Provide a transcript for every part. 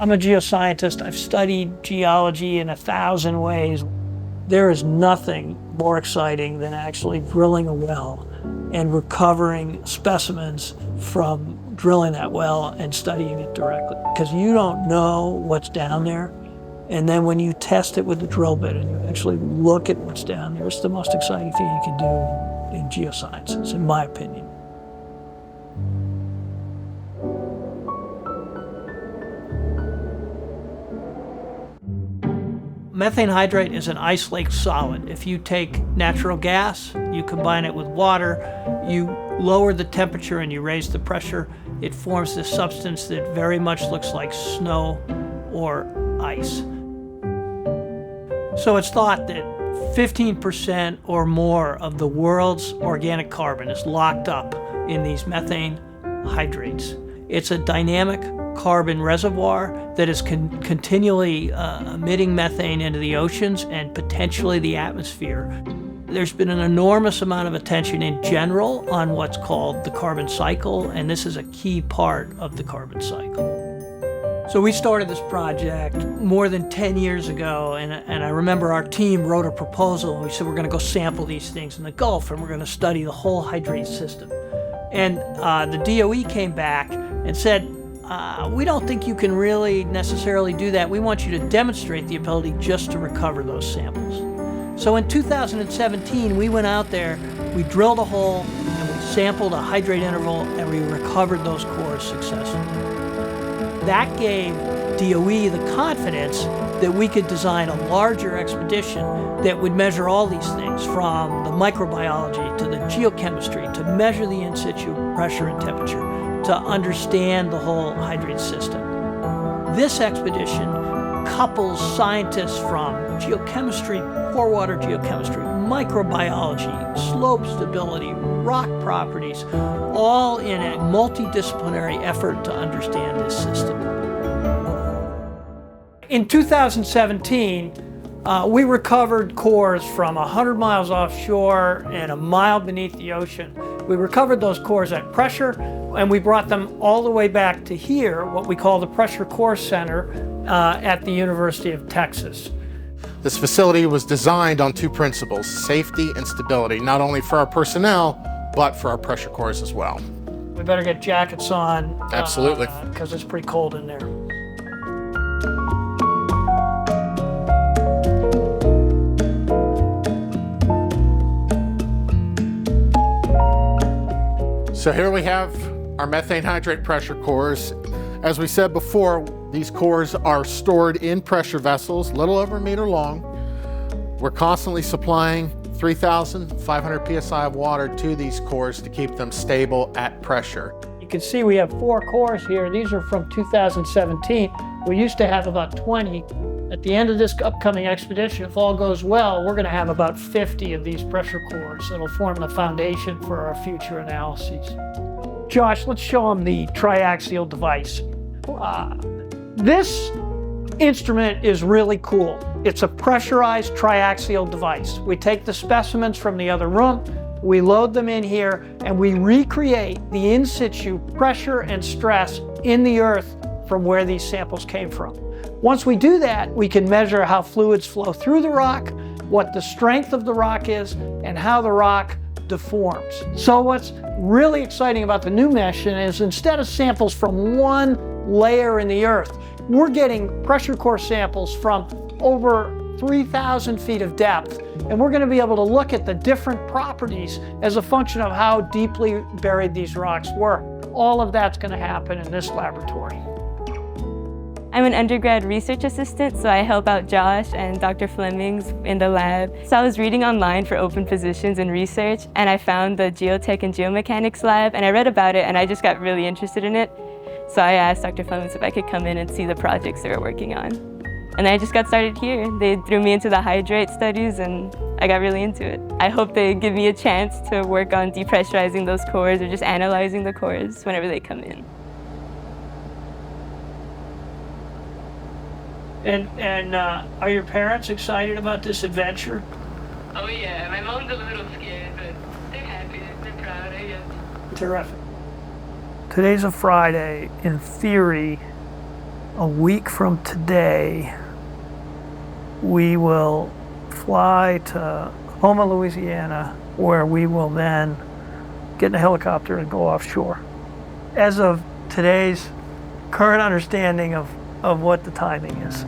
I'm a geoscientist. I've studied geology in 1,000 ways. There is nothing more exciting than actually drilling a well and recovering specimens from drilling that well and studying it directly. Because you don't know what's down there. And then when you test it with the drill bit and you actually look at what's down there, it's the most exciting thing you can do in geosciences, in my opinion. Methane hydrate is an ice lake solid. If you take natural gas, you combine it with water, you lower the temperature and you raise the pressure, it forms this substance that very much looks like snow or ice. So it's thought that 15% or more of the world's organic carbon is locked up in these methane hydrates. It's a dynamic carbon reservoir that is continually emitting methane into the oceans and potentially the atmosphere. There's been an enormous amount of attention in general on what's called the carbon cycle, and this is a key part of the carbon cycle. So we started this project more than 10 years ago, and I remember our team wrote a proposal, and we said we're going to go sample these things in the Gulf, and we're going to study the whole hydrate system. And the DOE came back and said, we don't think you can really necessarily do that. We want you to demonstrate the ability just to recover those samples. So in 2017, we went out there, we drilled a hole, and we sampled a hydrate interval, and we recovered those cores successfully. That gave DOE the confidence that we could design a larger expedition that would measure all these things, from the microbiology to the geochemistry, to measure the in situ pressure and temperature, to understand the whole hydrate system. This expedition couples scientists from geochemistry, pore water geochemistry, microbiology, slope stability, rock properties, all in a multidisciplinary effort to understand this system. In 2017, we recovered cores from 100 miles offshore and a mile beneath the ocean. We recovered those cores at pressure, and we brought them all the way back to here, what we call the Pressure Core Center at the University of Texas. This facility was designed on two principles: safety and stability, not only for our personnel, but for our pressure cores as well. We better get jackets on. Absolutely. Because it's pretty cold in there. So here we have our methane hydrate pressure cores. As we said before, these cores are stored in pressure vessels, a little over a meter long. We're constantly supplying 3,500 psi of water to these cores to keep them stable at pressure. You can see we have 4 cores here. These are from 2017. We used to have about 20. At the end of this upcoming expedition, if all goes well, we're going to have about 50 of these pressure cores that'll form the foundation for our future analyses. Josh, let's show them the triaxial device. This instrument is really cool. It's a pressurized triaxial device. We take the specimens from the other room, we load them in here, and we recreate the in situ pressure and stress in the earth from where these samples came from. Once we do that, we can measure how fluids flow through the rock, what the strength of the rock is, and how the rock deforms. So what's really exciting about the new mission is, instead of samples from one layer in the earth, we're getting pressure core samples from over 3,000 feet of depth, and we're going to be able to look at the different properties as a function of how deeply buried these rocks were. All of that's going to happen in this laboratory. I'm an undergrad research assistant, so I help out Josh and Dr. Flemings in the lab. So I was reading online for open positions in research, and I found the geotech and geomechanics lab, and I read about it, and I just got really interested in it. So I asked Dr. Flemings if I could come in and see the projects they were working on. And I just got started here. They threw me into the hydrate studies, and I got really into it. I hope they give me a chance to work on depressurizing those cores or just analyzing the cores whenever they come in. And are your parents excited about this adventure? Oh yeah, my mom's a little scared, but they're happy, they're proud, I guess. Terrific. Today's a Friday. In theory, a week from today, we will fly to Houma, Louisiana, where we will then get in a helicopter and go offshore. As of today's current understanding of what the timing is.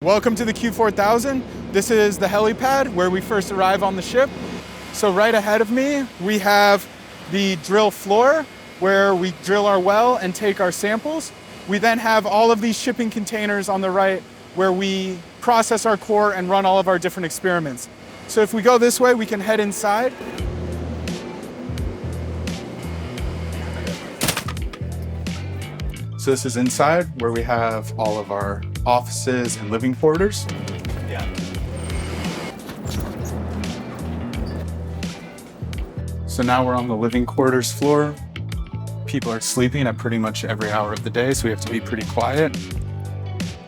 Welcome to the Q4000. This is the helipad where we first arrive on the ship. So right ahead of me, we have the drill floor where we drill our well and take our samples. We then have all of these shipping containers on the right where we process our core and run all of our different experiments. So if we go this way, we can head inside. So this is inside where we have all of our offices and living quarters. Yeah. So now we're on the living quarters floor. People are sleeping at pretty much every hour of the day, so we have to be pretty quiet.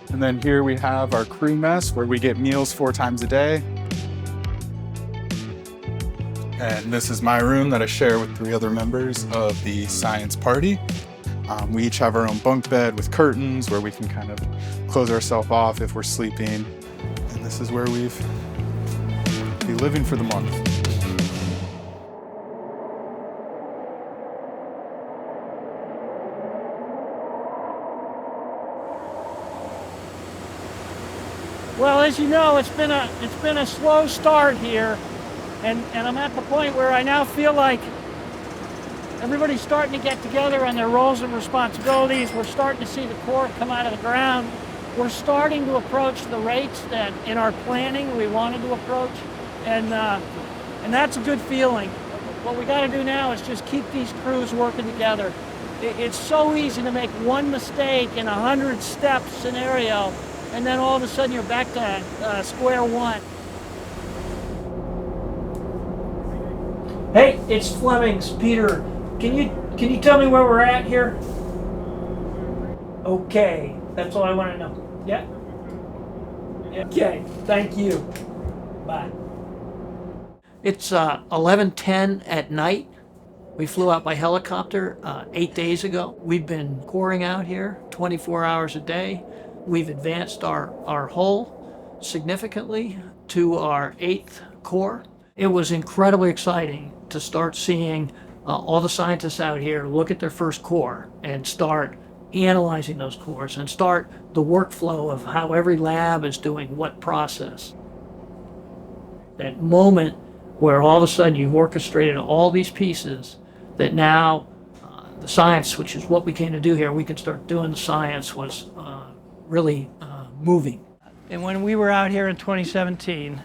And then here we have our crew mess where we get meals 4 times a day. And this is my room that I share with 3 other members of the science party. We each have our own bunk bed with curtains where we can kind of close ourselves off if we're sleeping. And this is where we've be living for the month. Well, as you know, it's been a slow start here, and I'm at the point where I now feel like everybody's starting to get together on their roles and responsibilities. We're starting to see the core come out of the ground. We're starting to approach the rates that in our planning we wanted to approach, and that's a good feeling. What we got to do now is just keep these crews working together. It's so easy to make one mistake in a 100-step scenario, and then all of a sudden you're back to square one. Hey, it's Fleming's, Peter. Can you tell me where we're at here? Okay, that's all I want to know. Yeah? Okay, thank you. Bye. It's 11:10 at night. We flew out by helicopter 8 days ago. We've been coring out here 24 hours a day. We've advanced our hull significantly to our 8th core. It was incredibly exciting to start seeing all the scientists out here look at their first core and start analyzing those cores and start the workflow of how every lab is doing what process. That moment where all of a sudden you've orchestrated all these pieces that now the science, which is what we came to do here, we can start doing the science, was really moving. And when we were out here in 2017,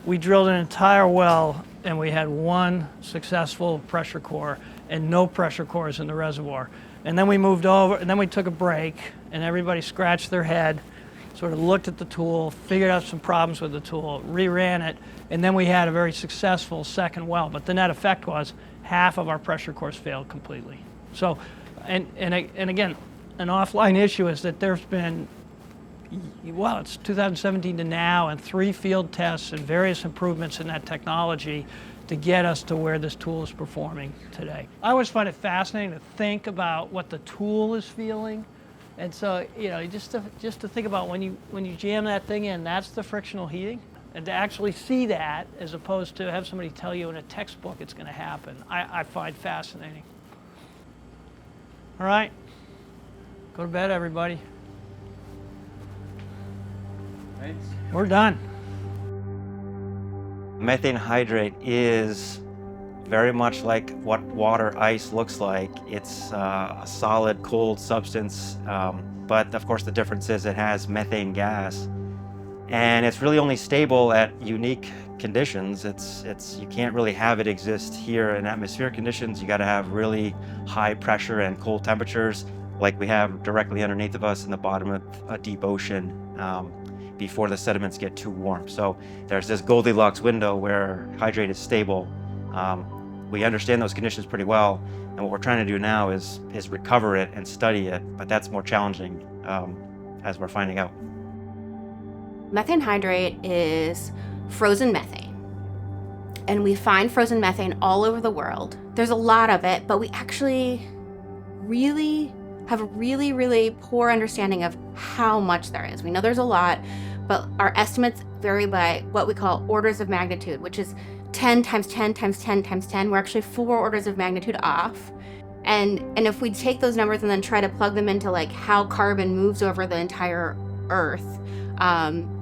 we drilled an entire well and we had 1 successful pressure core and no pressure cores in the reservoir. And then we moved over, and then we took a break, and everybody scratched their head, sort of looked at the tool, figured out some problems with the tool, reran it, and then we had a very successful second well. But the net effect was half of our pressure cores failed completely. So, and again, an offline issue is that there's been, well, it's 2017 to now, and 3 field tests and various improvements in that technology to get us to where this tool is performing today. I always find it fascinating to think about what the tool is feeling. And so, you know, just to think about when you jam that thing in, that's the frictional heating. And to actually see that, as opposed to have somebody tell you in a textbook it's going to happen, I find fascinating. All right, go to bed, everybody. Thanks. We're done. Methane hydrate is very much like what water ice looks like. It's a solid, cold substance, but of course the difference is it has methane gas. And it's really only stable at unique conditions. You can't really have it exist here in atmospheric conditions. You got to have really high pressure and cold temperatures like we have directly underneath of us in the bottom of a deep ocean before the sediments get too warm. So there's this Goldilocks window where hydrate is stable. We understand those conditions pretty well, and what we're trying to do now is recover it and study it, but that's more challenging as we're finding out. Methane hydrate is frozen methane. And we find frozen methane all over the world. There's a lot of it, but we actually really have a really poor understanding of how much there is. We know there's a lot, but our estimates vary by what we call orders of magnitude, which is 10 times 10 times 10 times 10. We're actually 4 orders of magnitude off. And if we take those numbers and then try to plug them into like how carbon moves over the entire Earth,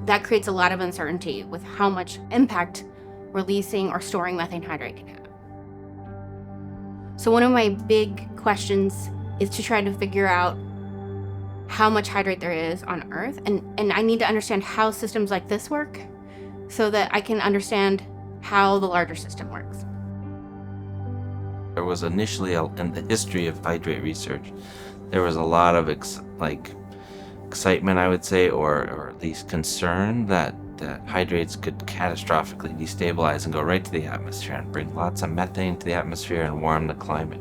that creates a lot of uncertainty with how much impact releasing or storing methane hydrate can have. So one of my big questions is to try to figure out how much hydrate there is on Earth, and I need to understand how systems like this work so that I can understand how the larger system works. There was initially, in the history of hydrate research, there was a lot of excitement, I would say, or at least concern that hydrates could catastrophically destabilize and go right to the atmosphere and bring lots of methane to the atmosphere and warm the climate.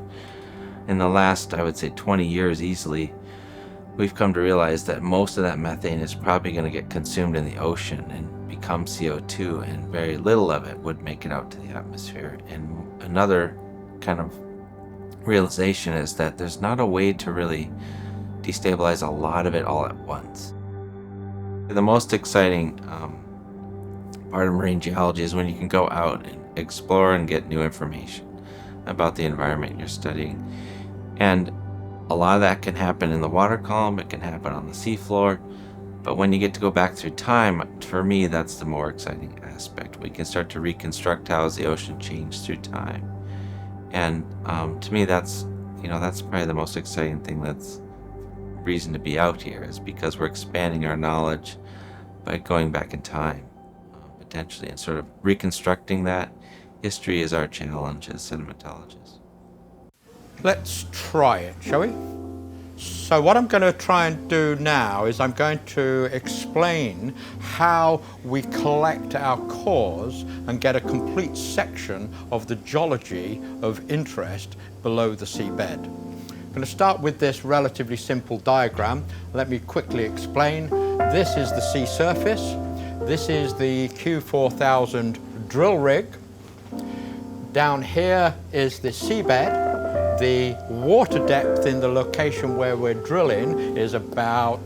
In the last, I would say, 20 years easily, we've come to realize that most of that methane is probably going to get consumed in the ocean and become CO2, and very little of it would make it out to the atmosphere. And another kind of realization is that there's not a way to really destabilize a lot of it all at once. The most exciting part of marine geology is when you can go out and explore and get new information about the environment you're studying. And a lot of that can happen in the water column, it can happen on the seafloor, but when you get to go back through time, for me, that's the more exciting aspect. We can start to reconstruct how has the ocean changed through time. And to me, that's probably the most exciting thing. That's reason to be out here, is because we're expanding our knowledge by going back in time, potentially, and sort of reconstructing that. History is our challenge as sedimentologists. Let's try it, shall we? So what I'm going to try and do now is I'm going to explain how we collect our cores and get a complete section of the geology of interest below the seabed. I'm going to start with this relatively simple diagram. Let me quickly explain. This is the sea surface. This is the Q4000 drill rig. Down here is the seabed. The water depth in the location where we're drilling is about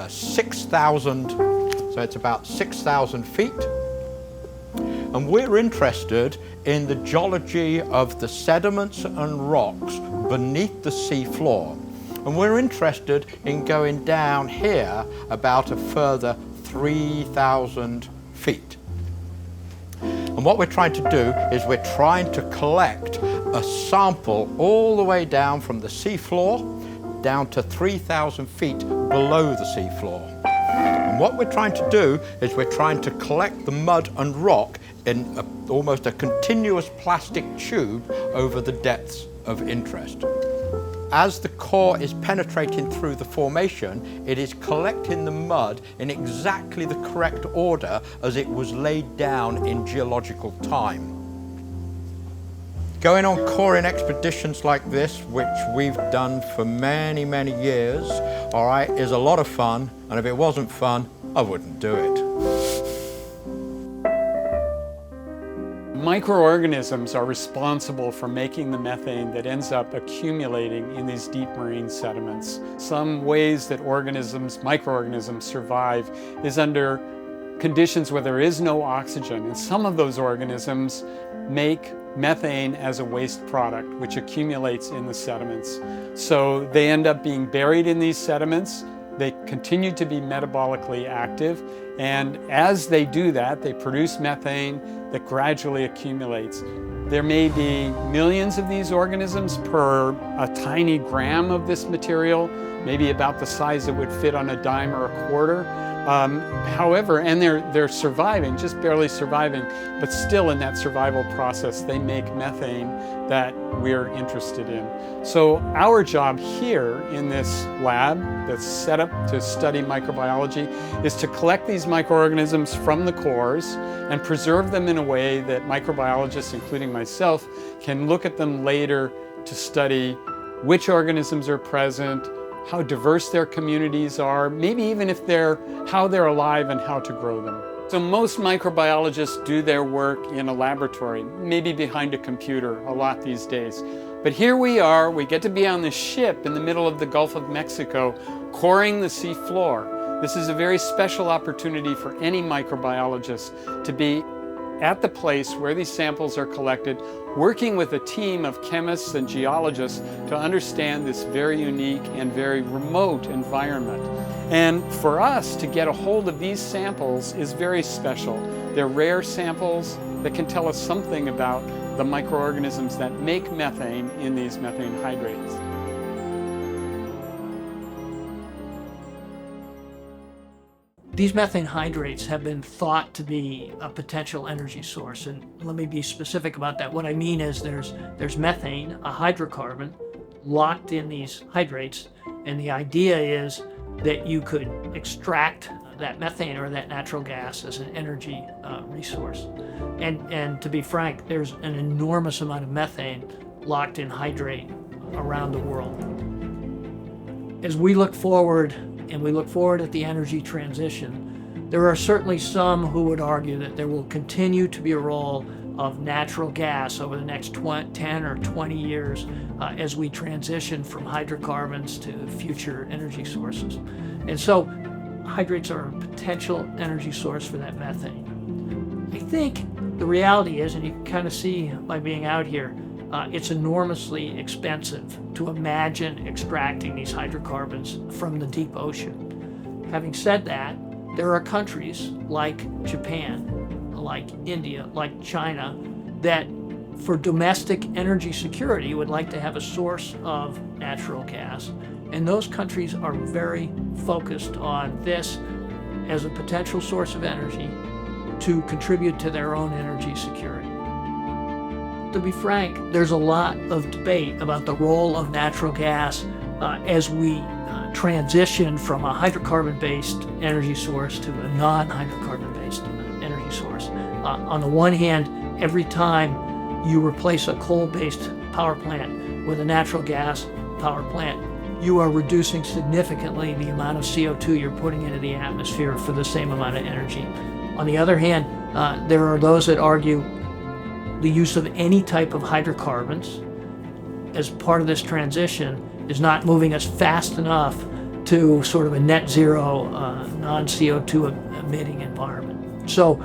6,000, so it's about 6,000 feet. And we're interested in the geology of the sediments and rocks beneath the sea floor. And we're interested in going down here about a further 3,000 feet. And what we're trying to do is we're trying to collect a sample all the way down from the seafloor down to 3,000 feet below the seafloor. And what we're trying to do is we're trying to collect the mud and rock in almost a continuous plastic tube over the depths of interest. As the core is penetrating through the formation, it is collecting the mud in exactly the correct order as it was laid down in geological time. Going on coring expeditions like this, which we've done for many, many years, all right, is a lot of fun, and if it wasn't fun, I wouldn't do it. Microorganisms are responsible for making the methane that ends up accumulating in these deep marine sediments. Some ways that microorganisms survive is under conditions where there is no oxygen, and some of those organisms make methane as a waste product which accumulates in the sediments. So they end up being buried in these sediments. They continue to be metabolically active, and as they do that, they produce methane that gradually accumulates. There may be millions of these organisms per a tiny gram of this material, maybe about the size that would fit on a dime or a quarter. However, and they're surviving, just barely surviving, but still in that survival process, they make methane that we're interested in. So our job here in this lab that's set up to study microbiology is to collect these microorganisms from the cores and preserve them in a way that microbiologists, including myself, can look at them later to study which organisms are present, how diverse their communities are, maybe even how they're alive and how to grow them. So most microbiologists do their work in a laboratory, maybe behind a computer a lot these days. But here we are, we get to be on this ship in the middle of the Gulf of Mexico, coring the sea floor. This is a very special opportunity for any microbiologist to be at the place where these samples are collected, working with a team of chemists and geologists to understand this very unique and very remote environment. And for us to get a hold of these samples is very special. They're rare samples that can tell us something about the microorganisms that make methane in these methane hydrates. These methane hydrates have been thought to be a potential energy source, and let me be specific about that. What I mean is there's methane, a hydrocarbon, locked in these hydrates, and the idea is that you could extract that methane or that natural gas as an energy resource. And to be frank, there's an enormous amount of methane locked in hydrate around the world. As we look forward, and we look forward at the energy transition, there are certainly some who would argue that there will continue to be a role of natural gas over the next 10 or 20 years as we transition from hydrocarbons to future energy sources. And so hydrates are a potential energy source for that methane. I think the reality is, and you can kind of see by being out here, it's enormously expensive to imagine extracting these hydrocarbons from the deep ocean. Having said that, there are countries like Japan, like India, like China, that for domestic energy security would like to have a source of natural gas. And those countries are very focused on this as a potential source of energy to contribute to their own energy security. To be frank, there's a lot of debate about the role of natural gas as we transition from a hydrocarbon-based energy source to a non-hydrocarbon-based energy source. On the one hand, every time you replace a coal-based power plant with a natural gas power plant, you are reducing significantly the amount of CO2 you're putting into the atmosphere for the same amount of energy. On the other hand, there are those that argue the use of any type of hydrocarbons as part of this transition is not moving us fast enough to sort of a net zero, non-CO2 emitting environment. So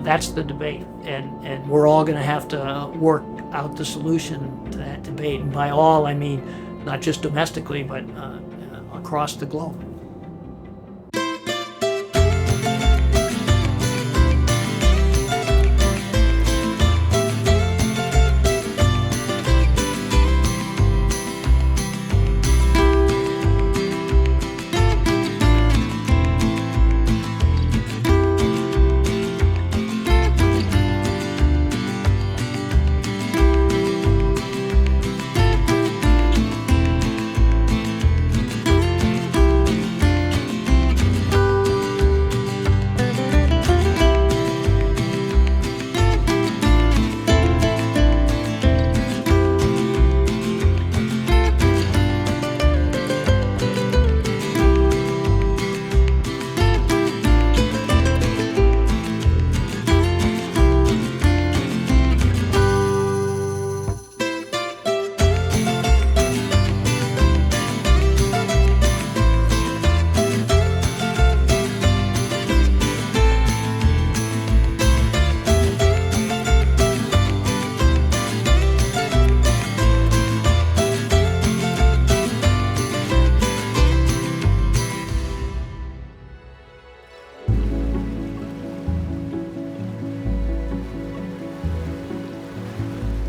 that's the debate, and we're all going to have to work out the solution to that debate. And by all, I mean not just domestically, but across the globe.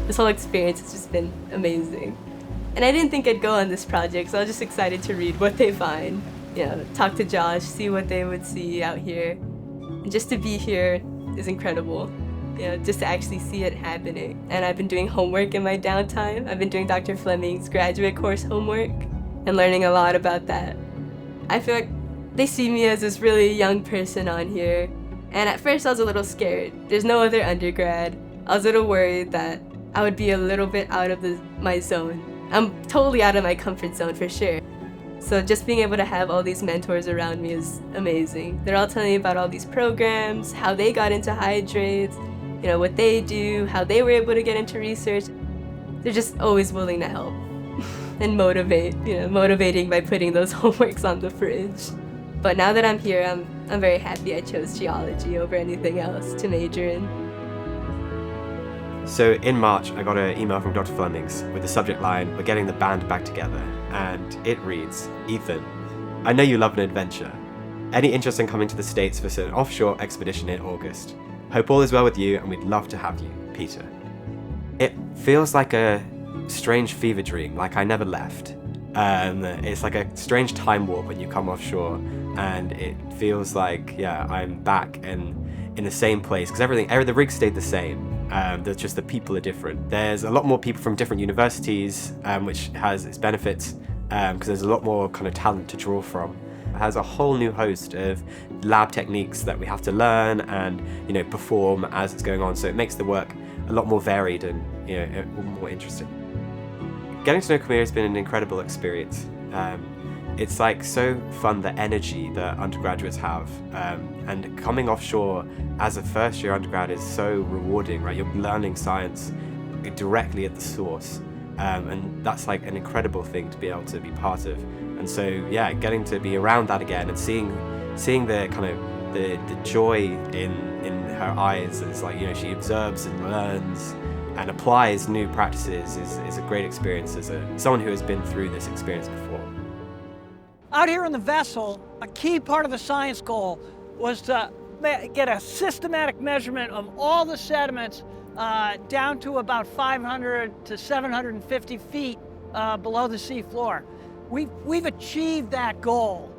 This whole experience has just been amazing. And I didn't think I'd go on this project, so I was just excited to read what they find. talk to Josh, see what they would see out here. And just to be here is incredible. Just to actually see it happening. And I've been doing homework in my downtime. I've been doing Dr. Fleming's graduate course homework and learning a lot about that. I feel like they see me as this really young person on here. And at first I was a little scared. There's no other undergrad. I was a little worried that I would be a little bit out of my zone. I'm totally out of my comfort zone for sure. So just being able to have all these mentors around me is amazing. They're all telling me about all these programs, how they got into Hydrate, what they do, how they were able to get into research. They're just always willing to help and motivate, motivating by putting those homeworks on the fridge. But now that I'm here, I'm very happy I chose geology over anything else to major in. So in March, I got an email from Dr. Fleming's with the subject line, "We're getting the band back together," and it reads, "Ethan, I know you love an adventure. Any interest in coming to the States for an offshore expedition in August? Hope all is well with you, and we'd love to have you, Peter." It feels like a strange fever dream, like I never left. It's like a strange time warp when you come offshore, and it feels like, I'm back in the same place, because the rig stayed the same. There's just the people are different. There's a lot more people from different universities, which has its benefits, because there's a lot more kind of talent to draw from. It has a whole new host of lab techniques that we have to learn and perform as it's going on. So it makes the work a lot more varied and more interesting. Getting to know Khmer has been an incredible experience. It's like so fun, the energy that undergraduates have, and coming offshore as a first year undergrad is so rewarding, right? You're learning science directly at the source, and that's like an incredible thing to be able to be part of. And so getting to be around that again and seeing the kind of the joy in her eyes as she observes and learns and applies new practices is a great experience as someone who has been through this experience before. Out here in the vessel, a key part of the science goal was to get a systematic measurement of all the sediments down to about 500 to 750 feet below the sea floor. We've achieved that goal.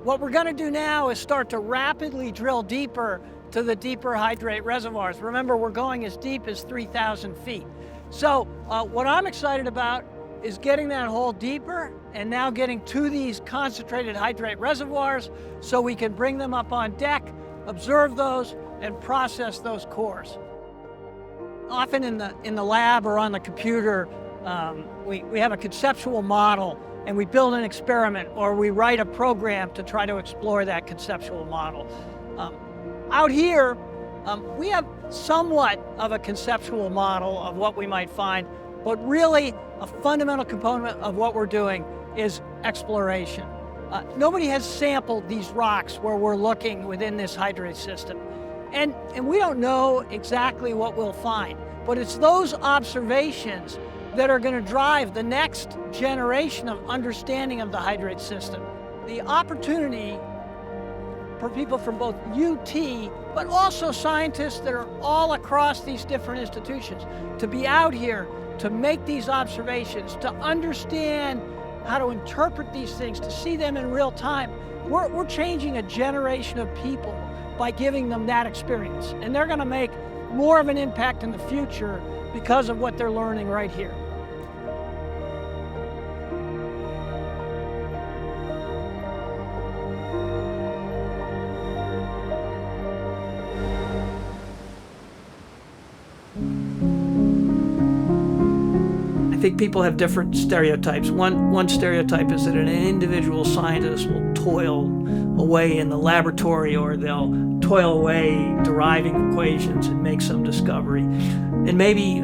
What we're going to do now is start to rapidly drill deeper to the deeper hydrate reservoirs. Remember, we're going as deep as 3,000 feet. So what I'm excited about is getting that hole deeper and now getting to these concentrated hydrate reservoirs so we can bring them up on deck, observe those, and process those cores. Often in the lab or on the computer, we have a conceptual model and we build an experiment or we write a program to try to explore that conceptual model. Out here, we have somewhat of a conceptual model of what we might find, but really a fundamental component of what we're doing is exploration. Nobody has sampled these rocks where we're looking within this hydrate system. And we don't know exactly what we'll find, but it's those observations that are going to drive the next generation of understanding of the hydrate system. The opportunity for people from both UT, but also scientists that are all across these different institutions, to be out here, to make these observations, to understand how to interpret these things, to see them in real time. We're changing a generation of people by giving them that experience. And they're going to make more of an impact in the future because of what they're learning right here. I think people have different stereotypes. One stereotype is that an individual scientist will toil away in the laboratory, or they'll toil away deriving equations and make some discovery. And maybe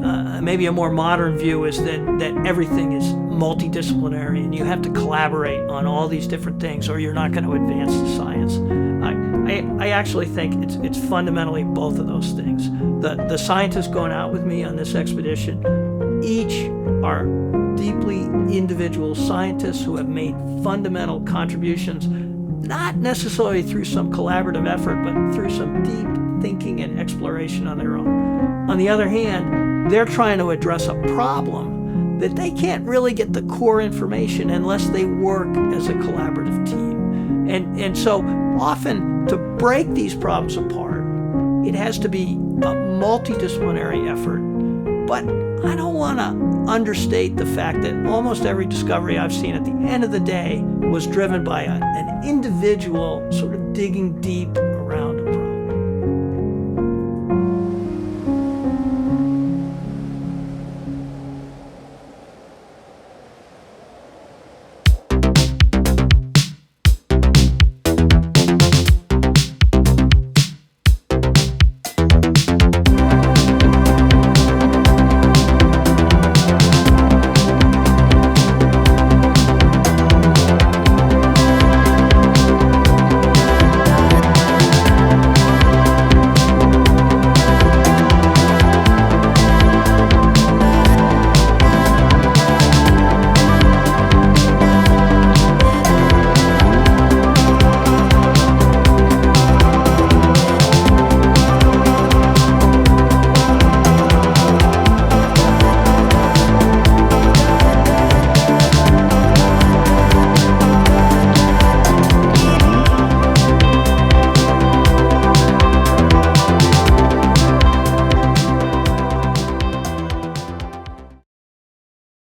a more modern view is that everything is multidisciplinary and you have to collaborate on all these different things or you're not going to advance the science. I actually think it's fundamentally both of those things. The scientists going out with me on this expedition each are deeply individual scientists who have made fundamental contributions, not necessarily through some collaborative effort, but through some deep thinking and exploration on their own. On the other hand, they're trying to address a problem that they can't really get the core information unless they work as a collaborative team. And so often to break these problems apart, it has to be a multidisciplinary effort. But I don't want to understate the fact that almost every discovery I've seen at the end of the day was driven by an individual sort of digging deep